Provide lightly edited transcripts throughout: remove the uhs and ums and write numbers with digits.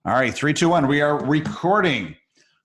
All right, three, two, one. We are recording.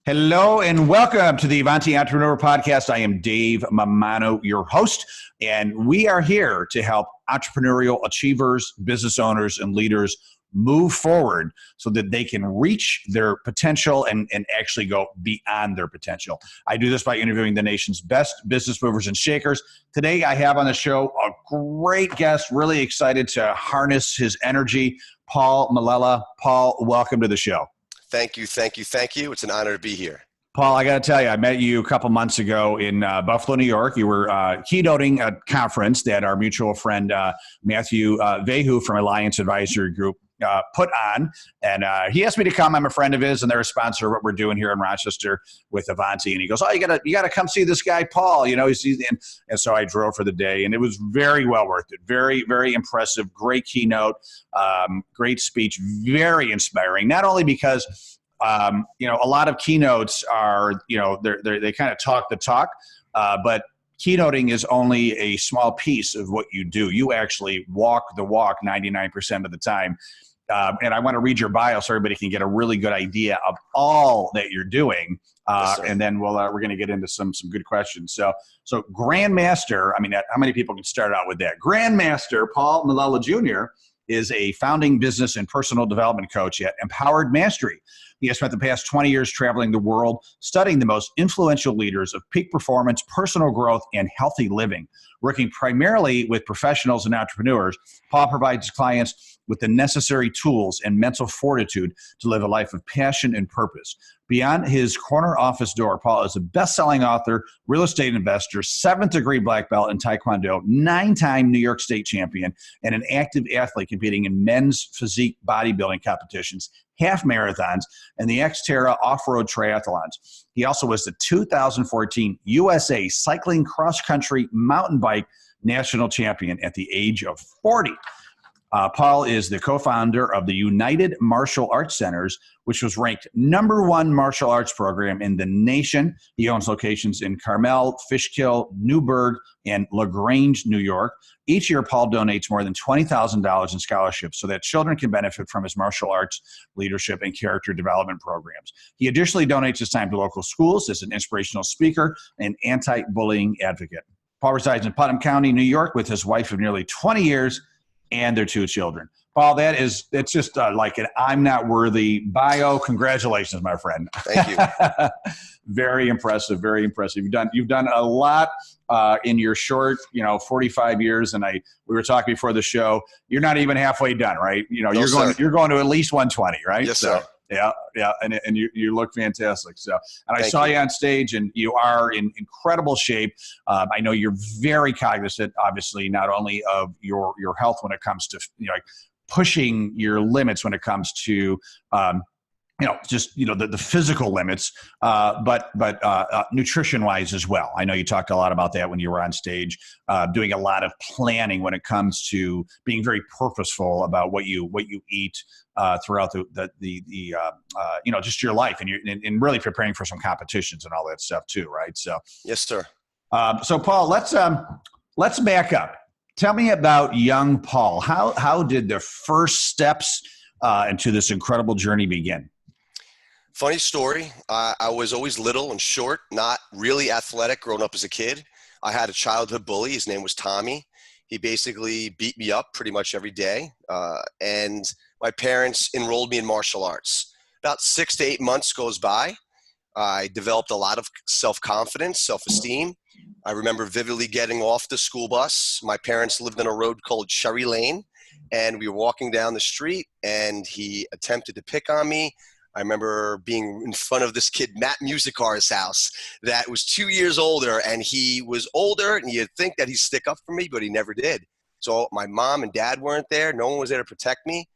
Hello and welcome to the Avanti Entrepreneur Podcast. I am Dave Mamano, your host, and we are here to help entrepreneurial achievers, business owners, and leaders move forward so that they can reach their potential and actually go beyond their potential. I do this by interviewing the nation's best business movers and shakers. Today, I have on the show a great guest, really excited to harness his energy, Paul Melella. Paul, welcome to the show. Thank you. It's an honor to be here. Paul, I got to tell you, I met you a couple months ago in Buffalo, New York. You were keynoting a conference that our mutual friend Matthew Vehu from Alliance Advisory Group put on, and he asked me to come. I'm a friend of his, and they're a sponsor of what we're doing here in Rochester with Avanti. And he goes, "Oh, you gotta come see this guy, Paul." You know, and so I drove for the day, and it was very well worth it. Very, very impressive. Great keynote, great speech, very inspiring. Not only because a lot of keynotes are, they kind of talk the talk, but keynoting is only a small piece of what you do. You actually walk the walk 99% of the time. And I want to read your bio so everybody can get a really good idea of all that you're doing. Yes, and then we're going to get into some good questions. So Grandmaster, how many people can start out with that? Grandmaster Paul Melella Jr. is a founding business and personal development coach at Empowered Mastery. He has spent the past 20 years traveling the world, studying the most influential leaders of peak performance, personal growth, and healthy living. Working primarily with professionals and entrepreneurs, Paul provides his clients with the necessary tools and mental fortitude to live a life of passion and purpose. Beyond his corner office door, Paul is a best-selling author, real estate investor, 7th degree black belt in Taekwondo, 9-time New York State champion, and an active athlete competing in men's physique bodybuilding competitions, half marathons, and the Xterra off-road triathlons. He also was the 2014 USA Cycling Cross Country Mountain Bike National Champion at the age of 40. Paul is the co-founder of the United Martial Arts Centers, which was ranked #1 martial arts program in the nation. He owns locations in Carmel, Fishkill, Newburgh, and LaGrange, New York. Each year, Paul donates more than $20,000 in scholarships so that children can benefit from his martial arts leadership and character development programs. He additionally donates his time to local schools as an inspirational speaker and anti-bullying advocate. Paul resides in Putnam County, New York, with his wife of nearly 20 years and their 2 children. Paul, it's just like an I'm not worthy bio. Congratulations, my friend. Thank you. Very impressive, very impressive. You've done a lot in your short, 45 years. And we were talking before the show. You're not even halfway done, right? No, you're going to at least 120, right? Yes, sir. Yeah, and you look fantastic. So, and I Thank saw you. you on stage, and you are in incredible shape. I know you're very cognizant, obviously, not only of your health when it comes to like pushing your limits when it comes to the physical limits, but nutrition wise as well. I know you talked a lot about that when you were on stage, doing a lot of planning when it comes to being very purposeful about what you eat throughout just your life, and really preparing for some competitions and all that stuff too, right? So Yes, sir. So Paul, let's back up. Tell me about young Paul. How did the first steps into this incredible journey begin? Funny story. I was always little and short, not really athletic growing up as a kid. I had a childhood bully. His name was Tommy. He basically beat me up pretty much every day. And my parents enrolled me in martial arts. About 6 to 8 months goes by. I developed a lot of self-confidence, self-esteem. I remember vividly getting off the school bus. My parents lived on a road called Cherry Lane, and we were walking down the street, and he attempted to pick on me. I remember being in front of this kid, Matt Musicar's house, that was 2 years older, and he was older, and you'd think that he'd stick up for me, but he never did. So my mom and dad weren't there. No one was there to protect me.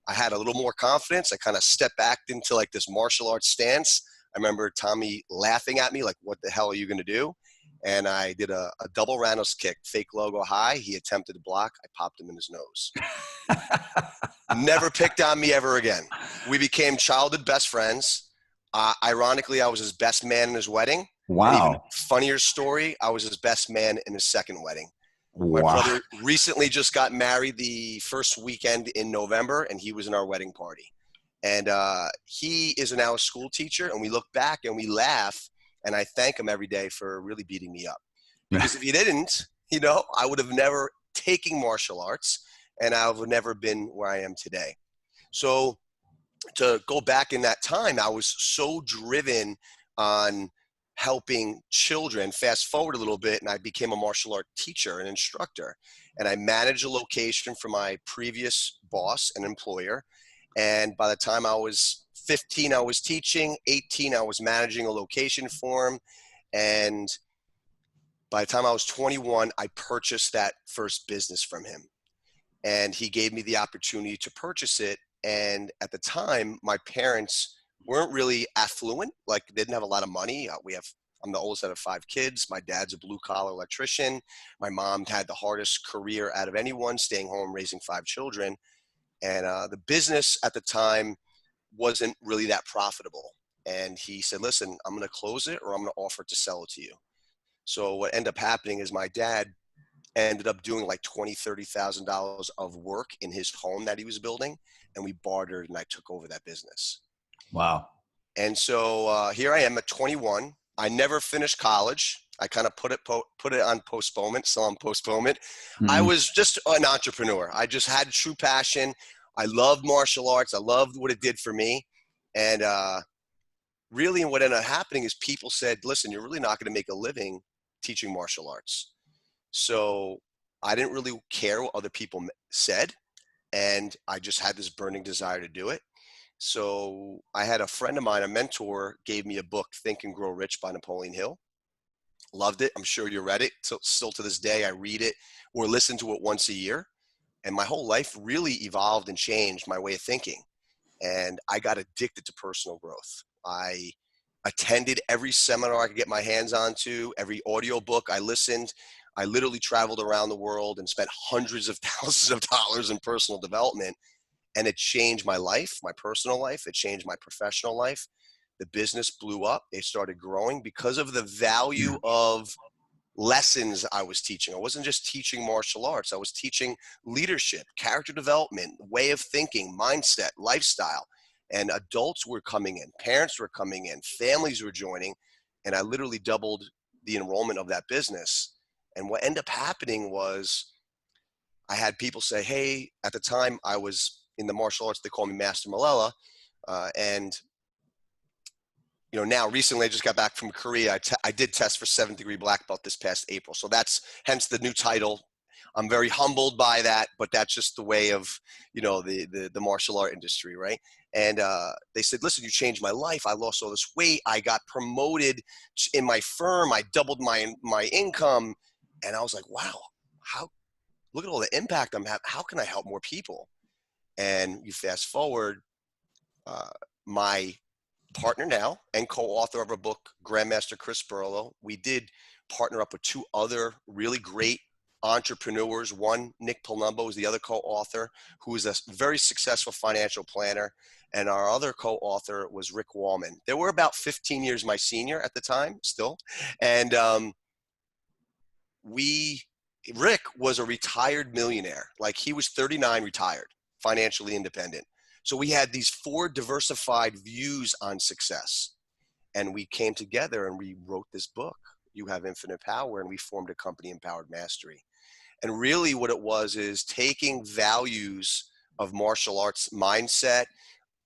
I had a little more confidence. I kind of stepped back into like this martial arts stance. I remember Tommy laughing at me like, "What the hell are you going to do?" And I did a double roundhouse kick, fake logo high. He attempted to block. I popped him in his nose. Never picked on me ever again. We became childhood best friends. Ironically, I was his best man in his wedding. Wow. And even funnier story, I was his best man in his second wedding. Wow. My brother recently just got married the first weekend in November, and he was in our wedding party. And he is now a school teacher, and we look back and we laugh, and I thank him every day for really beating me up. Because if he didn't, I would have never taken martial arts, and I would have never been where I am today. So to go back in that time, I was so driven on helping children. Fast forward a little bit, and I became a martial art teacher and instructor, and I managed a location for my previous boss and employer. And by the time I was 15, I was teaching. 18, I was managing a location for him. And by the time I was 21, I purchased that first business from him. And he gave me the opportunity to purchase it. And at the time, my parents weren't really affluent. Like, they didn't have a lot of money. I'm the oldest out of 5 kids. My dad's a blue-collar electrician. My mom had the hardest career out of anyone, staying home, raising 5 children. And the business at the time wasn't really that profitable. And he said, listen, I'm going to close it, or I'm going to offer to sell it to you. So what ended up happening is my dad ended up doing like $20,000, $30,000 of work in his home that he was building. And we bartered, and I took over that business. Wow. And so here I am at 21. I never finished college. I kind of put it on postponement, still on postponement. Mm-hmm. I was just an entrepreneur. I just had true passion. I loved martial arts. I loved what it did for me. And really what ended up happening is people said, listen, you're really not going to make a living teaching martial arts. So I didn't really care what other people said. And I just had this burning desire to do it. So I had a friend of mine, a mentor, gave me a book, Think and Grow Rich by Napoleon Hill. Loved it. I'm sure you read it. So still to this day, I read it or listen to it once a year. And my whole life really evolved and changed my way of thinking. And I got addicted to personal growth. I attended every seminar I could get my hands onto, every audio book I listened. I literally traveled around the world and spent hundreds of thousands of dollars in personal development. And it changed my life, my personal life. It changed my professional life. The business blew up. It started growing because of the value of lessons I was teaching. I wasn't just teaching martial arts. I was teaching leadership, character development, way of thinking, mindset, lifestyle. And adults were coming in, parents were coming in, families were joining. And I literally doubled the enrollment of that business. And what ended up happening was I had people say, hey, at the time I was in the martial arts, they call me Master Melella. And now recently I just got back from Korea. I did test for 7th degree black belt this past April. So that's hence the new title. I'm very humbled by that, but that's just the way of, the martial art industry. Right. And they said, listen, you changed my life. I lost all this weight. I got promoted in my firm. I doubled my income. And I was like, wow, look at all the impact I'm having. How can I help more people? And you fast forward, my partner now and co-author of a book, Grandmaster Chris Burlow, we did partner up with 2 other really great entrepreneurs. One, Nick Palumbo, is the other co-author, who is a very successful financial planner. And our other co-author was Rick Wallman. They were about 15 years my senior at the time still. And Rick was a retired millionaire. Like, he was 39, retired, financially independent. So we had these 4 diversified views on success. And we came together and we wrote this book, You Have Infinite Power, and we formed a company, Empowered Mastery. And really what it was is taking values of martial arts mindset,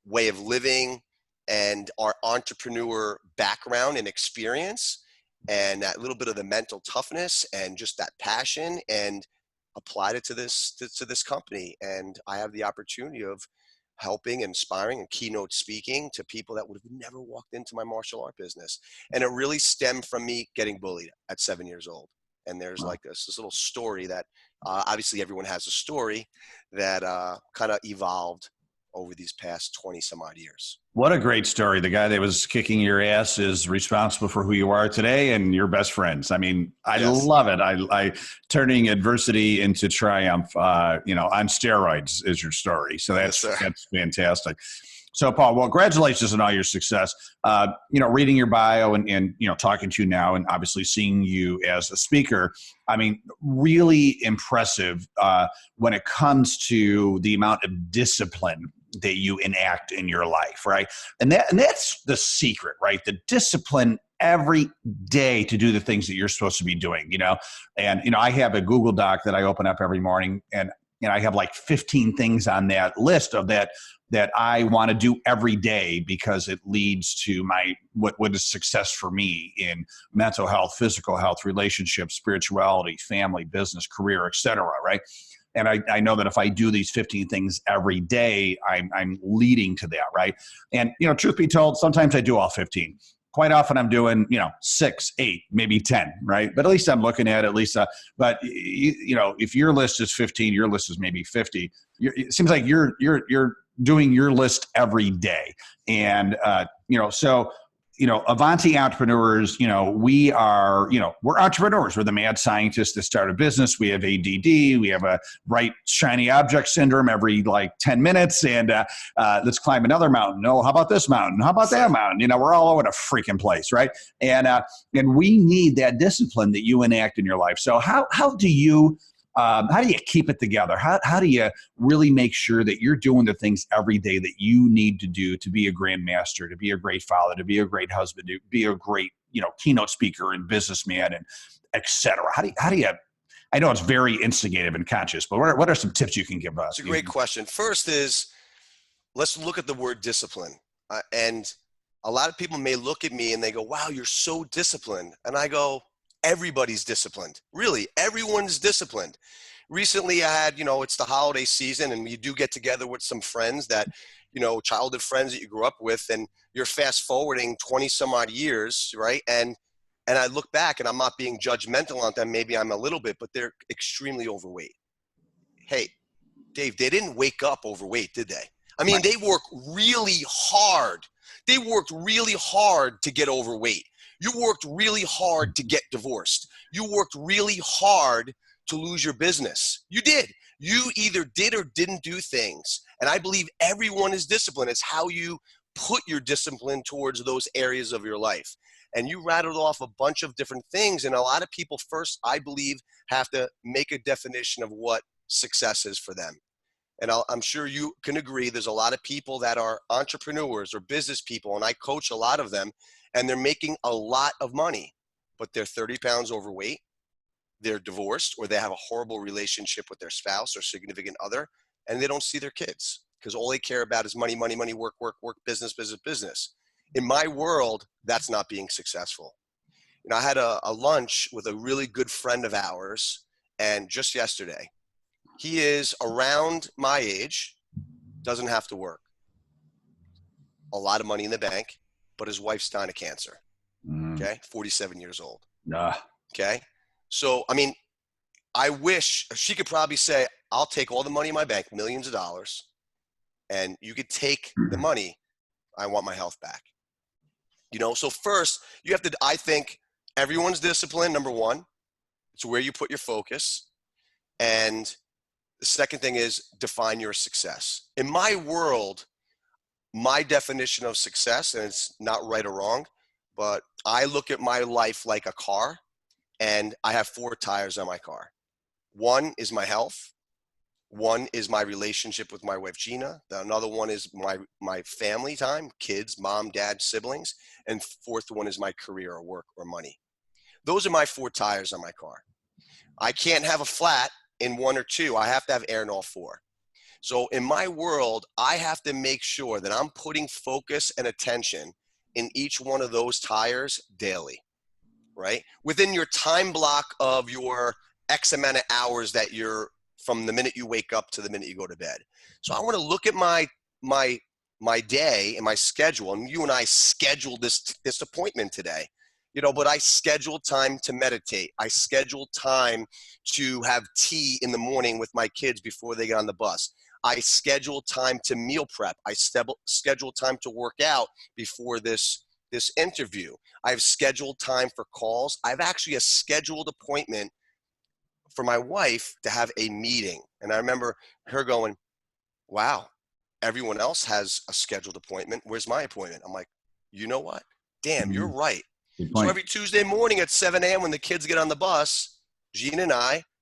way of living, and our entrepreneur background and experience, and that little bit of the mental toughness and just that passion, and applied it to this company. And I have the opportunity of helping, inspiring, and keynote speaking to people that would have never walked into my martial art business. And it really stemmed from me getting bullied at 7 years old. And there's like this little story that obviously everyone has a story that kind of evolved over these past 20 some odd years. What a great story. The guy that was kicking your ass is responsible for who you are today and your best friends. I mean, I love it. I turning adversity into triumph, on steroids is your story. So that's fantastic. So, Paul, well, congratulations on all your success. Reading your bio and talking to you now, and obviously seeing you as a speaker. I mean, really impressive when it comes to the amount of discipline that you enact in your life, right? And that's the secret, right? The discipline every day to do the things that you're supposed to be doing. And I have a Google Doc that I open up every morning, and I have like 15 things on that list of that I want to do every day because it leads to what is success for me in mental health, physical health, relationships, spirituality, family, business, career, etc. Right? And I know that if I do these 15 things every day, I'm leading to that, right? And truth be told, sometimes I do all 15. Quite often I'm doing 6, 8, maybe 10, right? But at least I'm looking at it. At least, but if your list is 15, your list is maybe 50. It seems like you're doing your list every day, and so Avanti entrepreneurs, we're entrepreneurs. We're the mad scientists that start a business. We have ADD. We have a bright, shiny object syndrome every like 10 minutes. And let's climb another mountain. Oh, how about this mountain? How about that mountain? We're all over the freaking place, right? And we need that discipline that you enact in your life. So how do you keep it together? How do you really make sure that you're doing the things every day that you need to do to be a grandmaster, to be a great father, to be a great husband, to be a great, keynote speaker and businessman, and et cetera? How do you, I know it's very instigative and conscious, but what are some tips you can give us? It's a great question. First is, let's look at the word discipline. And a lot of people may look at me and they go, wow, you're so disciplined. And I go, everybody's disciplined. Really, everyone's disciplined. Recently I had, it's the holiday season, and you do get together with some friends that, childhood friends that you grew up with, and you're fast forwarding 20 some odd years, right? And I look back, and I'm not being judgmental on them. Maybe I'm a little bit, but they're extremely overweight. Hey, Dave, they didn't wake up overweight, did they? I mean, they work really hard. They worked really hard to get overweight. You worked really hard to get divorced. You worked really hard to lose your business. You did. You either did or didn't do things. And I believe everyone is disciplined. It's how you put your discipline towards those areas of your life. And you rattled off a bunch of different things. And a lot of people first, I believe, have to make a definition of what success is for them. And I'm sure you can agree, there's a lot of people that are entrepreneurs or business people, and I coach a lot of them, and they're making a lot of money, but they're 30 pounds overweight, they're divorced, or they have a horrible relationship with their spouse or significant other, and they don't see their kids because all they care about is money, money, money, work, work, work, business, business, business. In my world, that's not being successful. I had a lunch with a really good friend of ours, and just yesterday, he is around my age, doesn't have to work, a lot of money in the bank, but his wife's dying of cancer. Okay. 47 years old. Okay. So, I mean, I wish she could probably say, I'll take all the money in my bank, millions of dollars, and you could take the money. I want my health back. So first you have to, I think everyone's disciplined. Number one, it's where you put your focus. And the second thing is define your success. In my world, my definition of success, and it's not right or wrong, but I look at my life like a car, and I have 4 tires on my car. One is my health. One is my relationship with my wife, Gina. Another one is my family time, kids, mom, dad, siblings. And fourth one is my career or work or money. Those are my 4 tires on my car. I can't have a flat in 1 or 2. I have to have air in all 4. So in my world, I have to make sure that I'm putting focus and attention in each one of those tires daily, right? Within your time block of your X amount of hours that you're from the minute you wake up to the minute you go to bed. So I want to look at my day and my schedule, and you and I scheduled this appointment today. But I scheduled time to meditate. I scheduled time to have tea in the morning with my kids before they get on the bus. I scheduled time to meal prep. I scheduled time to work out before this interview. I've scheduled time for calls. I've actually a scheduled appointment for my wife to have a meeting. And I remember her going, wow, everyone else has a scheduled appointment. Where's my appointment? I'm like, you know what? Damn, you're right. Good So point. every Tuesday morning at 7 a.m. when the kids get on the bus, Gina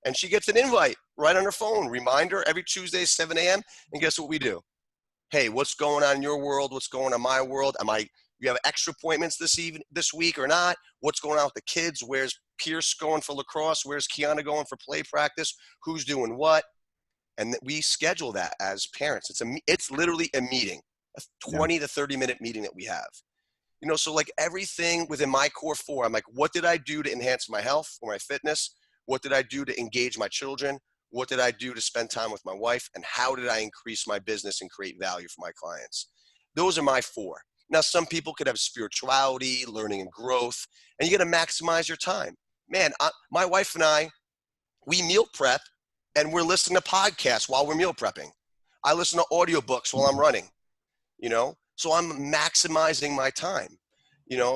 and she gets an invite right on her phone. Reminder every Tuesday, 7 a.m. And guess what we do? Hey, what's going on in your world? What's going on in my world? You have extra appointments this week or not? What's going on with the kids? Where's Pierce going for lacrosse? Where's Kiana going for play practice? Who's doing what? And we schedule that as parents. It's literally a meeting, a 20 to 30-minute meeting that we have. So like everything within my core four, I'm like, what did I do to enhance my health or my fitness? What did I do to engage my children? What did I do to spend time with my wife? And how did I increase my business and create value for my clients? Those are my four. Now, some people could have spirituality, learning and growth, and you got to maximize your time. Man, my wife and I, we meal prep and we're listening to podcasts while we're meal prepping. I listen to audiobooks while I'm running, so I'm maximizing my time,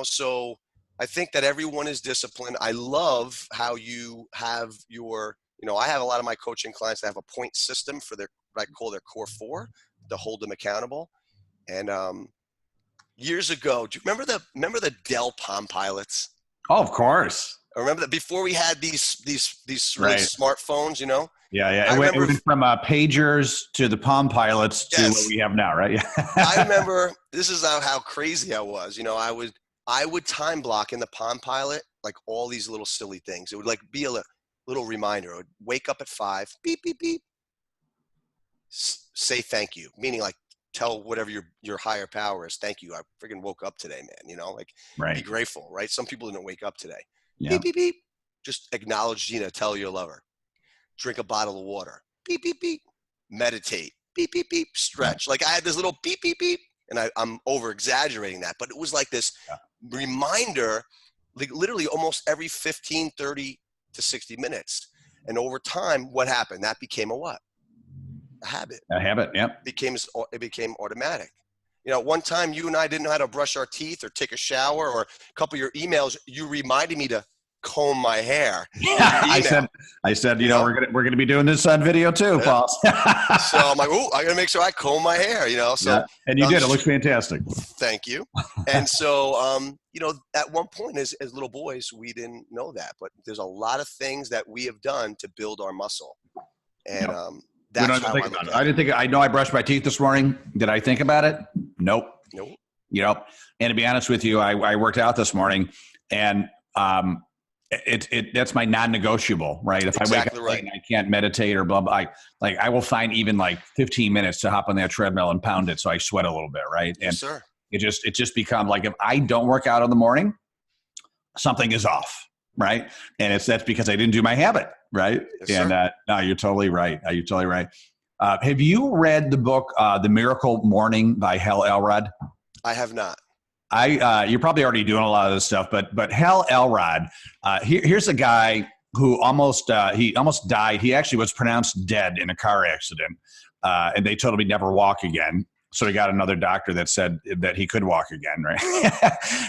so I think that everyone is disciplined. I love how you have I have a lot of my coaching clients that have a point system for what I call their core four to hold them accountable. And years ago, do you remember the Dell Palm Pilots? Oh, of course. I remember that before we had these really smartphones, Yeah. It went from pagers to the Palm Pilots to what we have now, right? I remember, this is how crazy I was. I would time block in the Palm Pilot, like all these little silly things. It would like be a little reminder. I would wake up at 5, beep, beep, beep, say thank you, meaning like tell whatever your higher power is, thank you. I freaking woke up today, man, be grateful, right? Some people didn't wake up today. Yeah. Beep, beep, beep. Just acknowledge Gina, tell you love her. Drink a bottle of water. Beep, beep, beep. Meditate. Beep, beep, beep. Stretch. Like I had this little beep, beep, beep. And I'm over exaggerating that, but it was like this reminder, like literally almost every 15, 30 to 60 minutes. And over time, what happened? That became a what? A habit. A habit, yeah. It became automatic. One time you and I didn't know how to brush our teeth or take a shower, or a couple of your emails, you reminded me to comb my hair. I said, we're gonna be doing this on video too, Paul. So I'm like, I gotta make sure I comb my hair, So and you did. It looks fantastic. Thank you. And so, at one point as little boys, we didn't know that, but there's a lot of things that we have done to build our muscle, and that's how I look at it. I didn't think. I know I brushed my teeth this morning. Did I think about it? Nope. And to be honest with you, I worked out this morning, and that's my non-negotiable, right? If I wake up and I can't meditate or blah blah, I will find even like 15 minutes to hop on that treadmill and pound it, so I sweat a little bit, right? And yes, sir. It just becomes like, if I don't work out in the morning, something is off, right? And that's because I didn't do my habit, right? Yes, and no, you're totally right. You're totally right. Have you read the book The Miracle Morning by Hal Elrod? I have not. You're probably already doing a lot of this stuff, but Hal Elrod, here's a guy who almost died. He actually was pronounced dead in a car accident, and they told him he'd never walk again. So he got another doctor that said that he could walk again, right?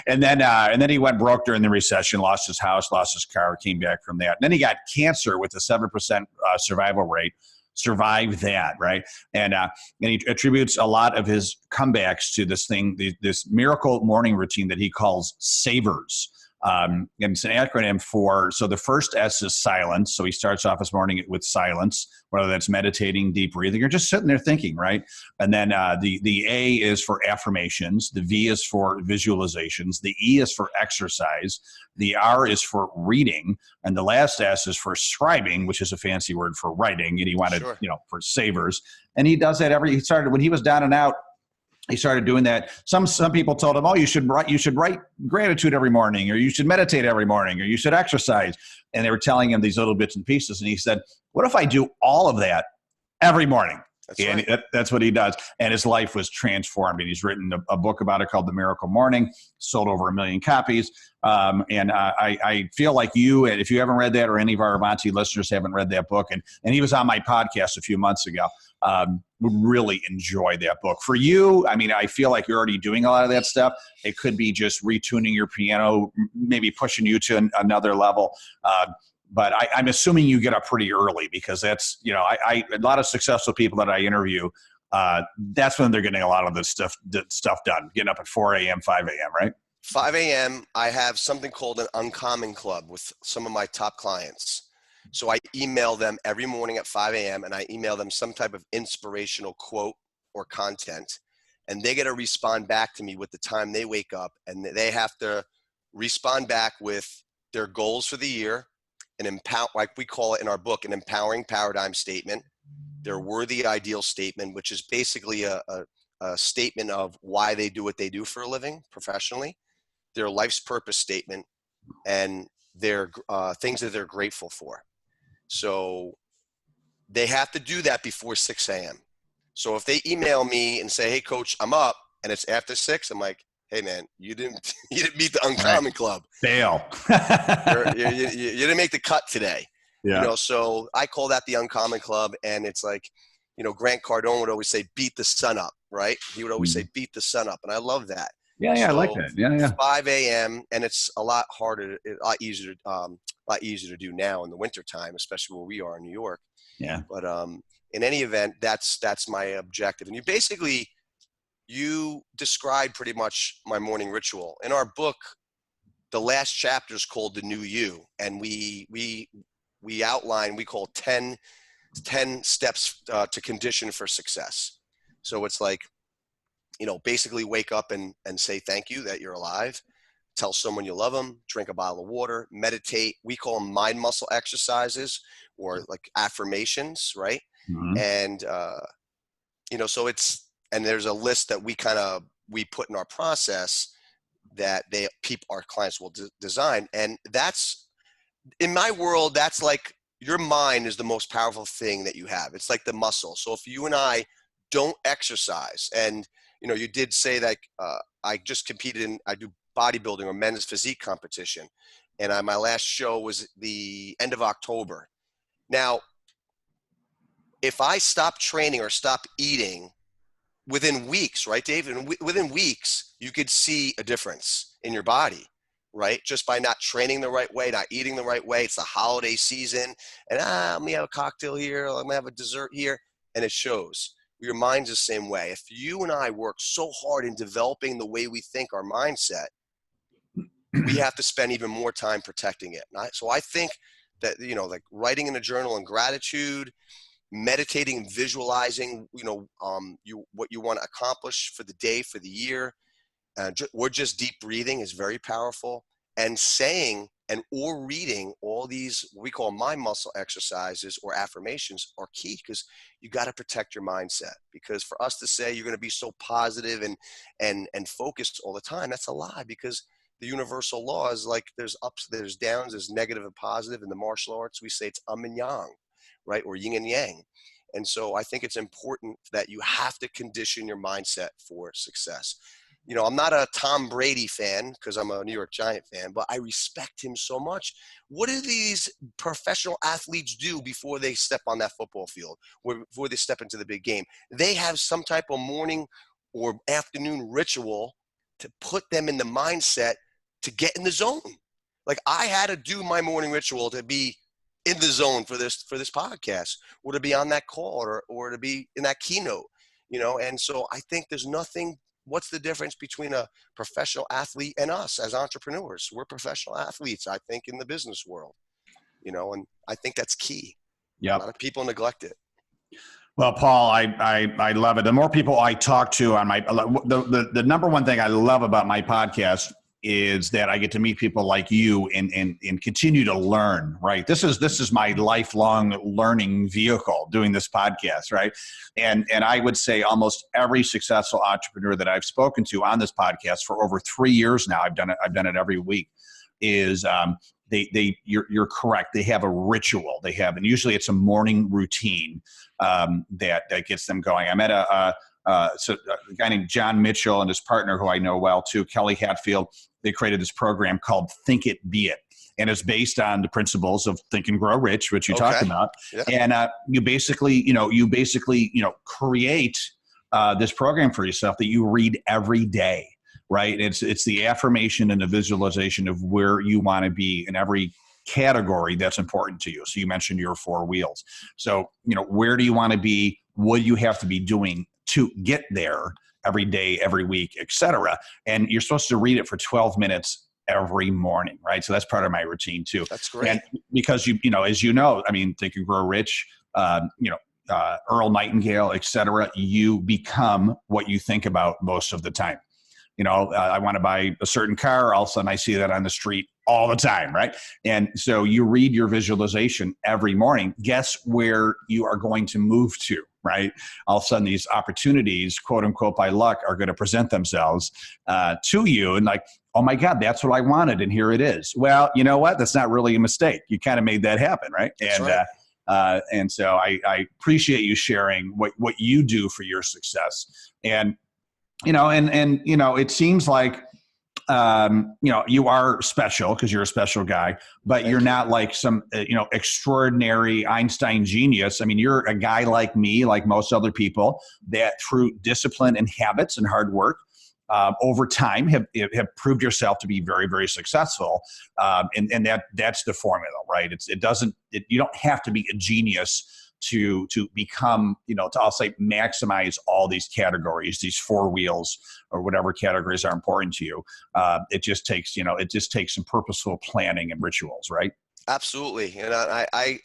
and then he went broke during the recession, lost his house, lost his car, came back from that. And then he got cancer with a 7% survival rate. Survived that, right? And he attributes a lot of his comebacks to this miracle morning routine that he calls SAVERS. And it's an acronym so the first S is silence. So he starts off his morning with silence, whether that's meditating, deep breathing, or just sitting there thinking, right? And then the A is for affirmations. The V is for visualizations. The E is for exercise. The R is for reading. And the last S is for scribing, which is a fancy word for writing. And he wanted, for SAVERS. And he does that he started when he was down and out. He started doing that. Some people told him, you should write gratitude every morning, or you should meditate every morning, or you should exercise. And they were telling him these little bits and pieces. And he said, what if I do all of that every morning? That's what he does. And his life was transformed. And he's written a book about it called The Miracle Morning, sold over 1 million copies. And I feel like if you haven't read that, or any of our Avanti listeners haven't read that book, and he was on my podcast a few months ago, would really enjoy that book. For you, I feel like you're already doing a lot of that stuff. It could be just retuning your piano, maybe pushing you to another level. But I'm assuming you get up pretty early, because that's, a lot of successful people that I interview that's when they're getting a lot of this stuff done, getting up at 4 a.m., 5 a.m., right? 5 a.m., I have something called an Uncommon Club with some of my top clients. So I email them every morning at 5 a.m. and I email them some type of inspirational quote or content. And they get to respond back to me with the time they wake up, and they have to respond back with their goals for the year, like we call it in our book, an empowering paradigm statement, their worthy ideal statement, which is basically a statement of why they do what they do for a living professionally, their life's purpose statement, and their things that they're grateful for. So they have to do that before 6 a.m. So if they email me and say, "Hey, coach, I'm up," and it's after 6, I'm like, "Hey, man, you didn't meet the Uncommon Club. Fail. You didn't make the cut today." Yeah. So I call that the Uncommon Club, and it's like, Grant Cardone would always say, "Beat the sun up," right? He would always say, "Beat the sun up," and I love that. Yeah, I like that. Yeah. 5 a.m. and it's a lot harder, a lot easier to do now in the wintertime, especially where we are in New York. Yeah. But in any event, that's my objective. And you describe pretty much my morning ritual. In our book, the last chapter is called The New You, and we outline, we call 10 steps to condition for success. So it's like, basically wake up and say thank you that you're alive. Tell someone you love them, drink a bottle of water, meditate. We call them mind muscle exercises or like affirmations, right? Mm-hmm. And, so and there's a list that we put in our process that our clients will design. And that's, in my world, that's like your mind is the most powerful thing that you have. It's like the muscle. So if you and I don't exercise, and, you did say that I just competed I do bodybuilding or men's physique competition. And my last show was the end of October. Now, if I stop training or stop eating within weeks, right, Dave? And within weeks, you could see a difference in your body, right? Just by not training the right way, not eating the right way. It's the holiday season. And let me have a cocktail here. Let me have a dessert here. And it shows. Your mind's the same way. If you and I work so hard in developing the way we think, our mindset, we have to spend even more time protecting it. So I think that, like writing in a journal and gratitude, meditating and visualizing, what you want to accomplish for the day, for the year, or just deep breathing is very powerful. And saying or reading all these, what we call mind muscle exercises or affirmations, are key, because you got to protect your mindset. Because for us to say you're going to be so positive and focused all the time, that's a lie, because the universal law is like there's ups, there's downs, there's negative and positive. In the martial arts, we say it's and yang, right? Or yin and yang. And so I think it's important that you have to condition your mindset for success. I'm not a Tom Brady fan because I'm a New York Giant fan, but I respect him so much. What do these professional athletes do before they step on that football field, or before they step into the big game? They have some type of morning or afternoon ritual to put them in the mindset to get in the zone. Like I had to do my morning ritual to be in the zone for this podcast, or to be on that call, or to be in that keynote, And so I think there's nothing. What's the difference between a professional athlete and us as entrepreneurs? We're professional athletes, I think, in the business world, and I think that's key. Yeah. A lot of people neglect it. Well, Paul, I love it. The more people I talk to on the number one thing I love about my podcast is that I get to meet people like you and continue to learn, right? This is my lifelong learning vehicle, doing this podcast, right? And I would say almost every successful entrepreneur that I've spoken to on this podcast for over 3 years now, I've done it every week, is you're correct. They have a ritual. And usually it's a morning routine that gets them going. I met a guy named John Mitchell and his partner, who I know well too, Kelly Hatfield. They created this program called Think It, Be It. And it's based on the principles of Think and Grow Rich, which you talked about. Yeah. And you basically create this program for yourself that you read every day, right? It's the affirmation and the visualization of where you want to be in every category that's important to you. So you mentioned your 4 wheels. So, where do you want to be? What do you have to be doing to get there every day, every week, etc. And you're supposed to read it for 12 minutes every morning, right? So that's part of my routine too. That's great. And because as you know, I mean, Think and Grow Rich, Earl Nightingale, etc. You become what you think about most of the time. I want to buy a certain car. All of a sudden I see that on the street all the time, right? And so you read your visualization every morning. Guess where you are going to move to, right? All of a sudden these opportunities, quote unquote, by luck, are going to present themselves to you. And like, oh my God, that's what I wanted. And here it is. Well, you know what? That's not really a mistake. You kind of made that happen, right? That's right. And so I appreciate you sharing what you do for your success. And it seems like, you are special because you're a special guy, but you're not like some, extraordinary Einstein genius. I mean, you're a guy like me, like most other people, that through discipline and habits and hard work, over time have proved yourself to be very, very successful. And that's the formula, right? You don't have to be a genius to become, I'll say maximize all these categories, these four wheels or whatever categories are important to you. It just takes some purposeful planning and rituals, right? Absolutely. And I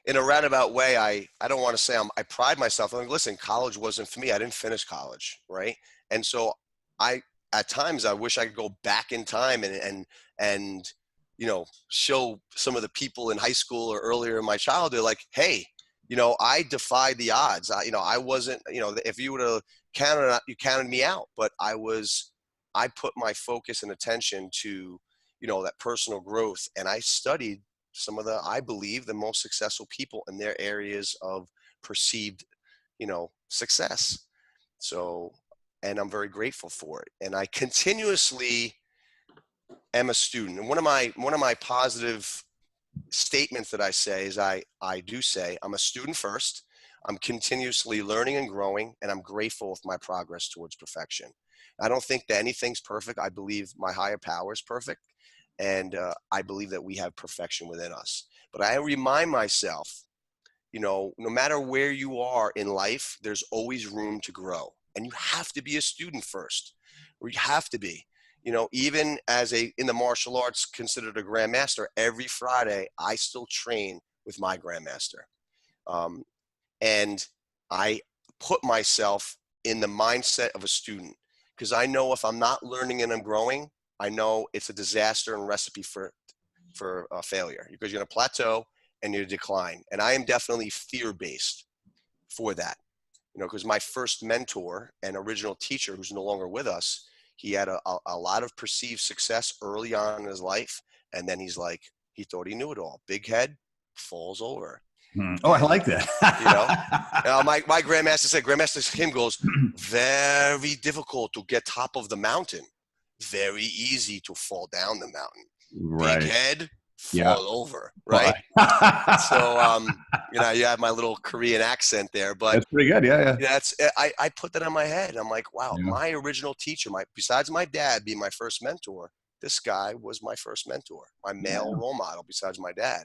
in a roundabout way, I don't want to say I pride myself. I mean, listen, college wasn't for me. I didn't finish college. Right. And so at times I wish I could go back in time and show some of the people in high school or earlier in my childhood, like, hey, I defied the odds. I wasn't, if you would have you counted me out, but I put my focus and attention to, that personal growth. And I studied some of I believe, the most successful people in their areas of perceived, success. So, and I'm very grateful for it. And I continuously am a student. And one of my positive statements that I say is I do say I'm a student first. I'm continuously learning and growing, and I'm grateful with my progress towards perfection. I don't think that anything's perfect. I believe my higher power is perfect, and I believe that we have perfection within us. But I remind myself, no matter where you are in life, there's always room to grow, and you have to be a student first, or you have to be. Even in the martial arts, considered a grandmaster, every Friday, I still train with my grandmaster. And I put myself in the mindset of a student, because I know if I'm not learning and I'm growing, I know it's a disaster and recipe for failure, because you're going to plateau and you decline. And I am definitely fear-based for that, because my first mentor and original teacher, who's no longer with us, he had a lot of perceived success early on in his life. And then he thought he knew it all. Big head, falls over. Oh, I like that. My Grandmaster Kim goes, very difficult to get top of the mountain. Very easy to fall down the mountain. Right. Big head, fall over. Right. So, you have my little Korean accent there, but that's pretty good. Yeah. I put that on my head. I'm like, wow, my original teacher, besides my dad being my first mentor, this guy was my first mentor, my male role model besides my dad,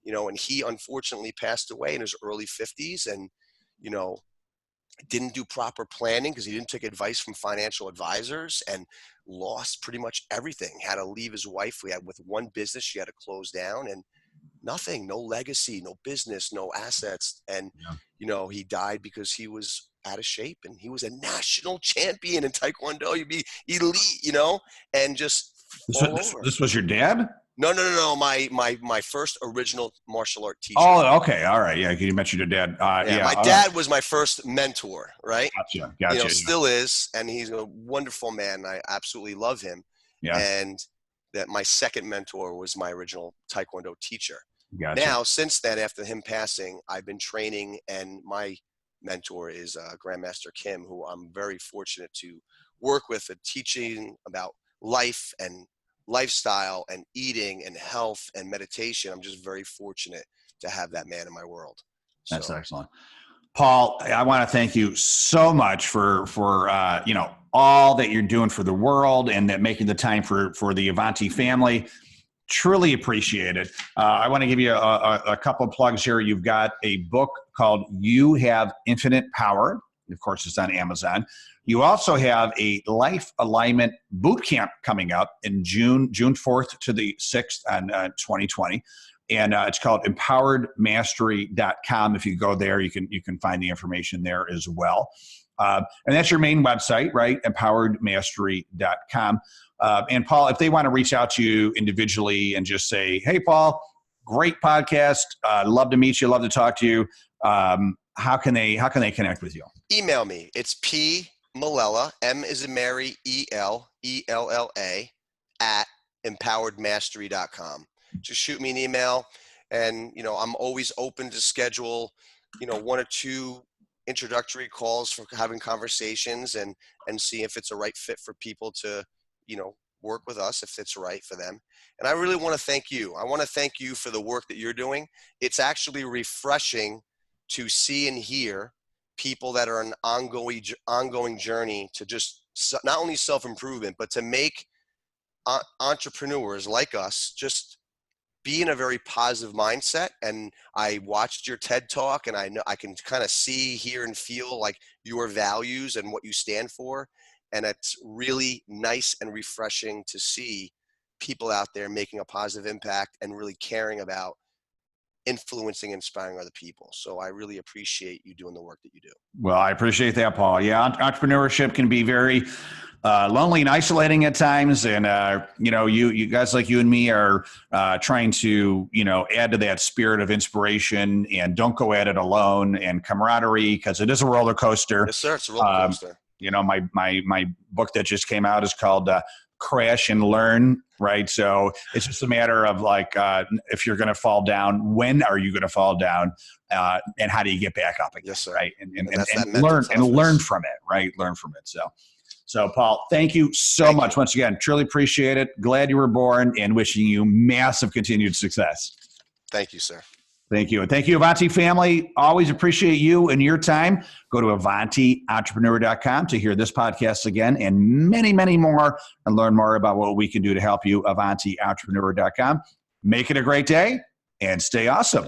and he unfortunately passed away in his early 50s, and, didn't do proper planning because he didn't take advice from financial advisors, and lost pretty much everything. Had to leave his wife. With one business, she had to close down, and nothing, no legacy, no business, no assets. And, he died because he was out of shape, and he was a national champion in Taekwondo. You'd be elite, and just fall over. This was your dad? No. My first original martial art teacher. Oh, okay. All right. Yeah. You mentioned your dad. My dad was my first mentor, right? Gotcha. Still is. And he's a wonderful man. I absolutely love him. Yeah. And that my second mentor was my original Taekwondo teacher. Gotcha. Now, since then, after him passing, I've been training, and my mentor is Grandmaster Kim, who I'm very fortunate to work with, teaching about life and lifestyle and eating and health and meditation. I'm just very fortunate to have that man in my world. That's excellent. Paul, I want to thank you so much for all that you're doing for the world, and that making the time for the Avanti family. Truly appreciate it. I want to give you a couple of plugs here. You've got a book called You Have Infinite Power, Of course, it's on Amazon. You also have a life alignment boot camp coming up in June 4th to the 6th on 2020. And it's called empoweredmastery.com. If you go there, you can find the information there as well. And that's your main website, right? empoweredmastery.com. And Paul, if they want to reach out to you individually and just say, hey, Paul, great podcast. Love to meet you. Love to talk to you. How can they connect with you? Email me. It's P Melella, M as in Mary, ELELLA at empoweredmastery.com. Just shoot me an email, and I'm always open to schedule 1 or 2 introductory calls for having conversations and see if it's a right fit for people to work with us, if it's right for them. And I really want to thank you. I want to thank you for the work that you're doing. It's actually refreshing to see and hear people that are an ongoing journey to just not only self-improvement, but to make entrepreneurs like us just be in a very positive mindset. And I watched your TED talk, and I know I can kind of see, hear, and feel like your values and what you stand for. And it's really nice and refreshing to see people out there making a positive impact and really caring about influencing, inspiring other people. So I really appreciate you doing the work that you do. Well, I appreciate that, Paul. Yeah, entrepreneurship can be very lonely and isolating at times. And, you guys like you and me are trying to, add to that spirit of inspiration, and don't go at it alone, and camaraderie, because it is a roller coaster. Yes, sir. It's a roller coaster. My book that just came out is called Crash and Learn, right? So it's just a matter of if you're going to fall down, when are you going to fall down, and how do you get back up again? Yes, sir. Right? And learn from it, right? Learn from it. So Paul, thank you so much once again. Truly appreciate it. Glad you were born, and wishing you massive continued success. Thank you, sir. Thank you. And thank you, Avanti family. Always appreciate you and your time. Go to AvantiEntrepreneur.com to hear this podcast again and many, many more, and learn more about what we can do to help you. AvantiEntrepreneur.com. Make it a great day and stay awesome.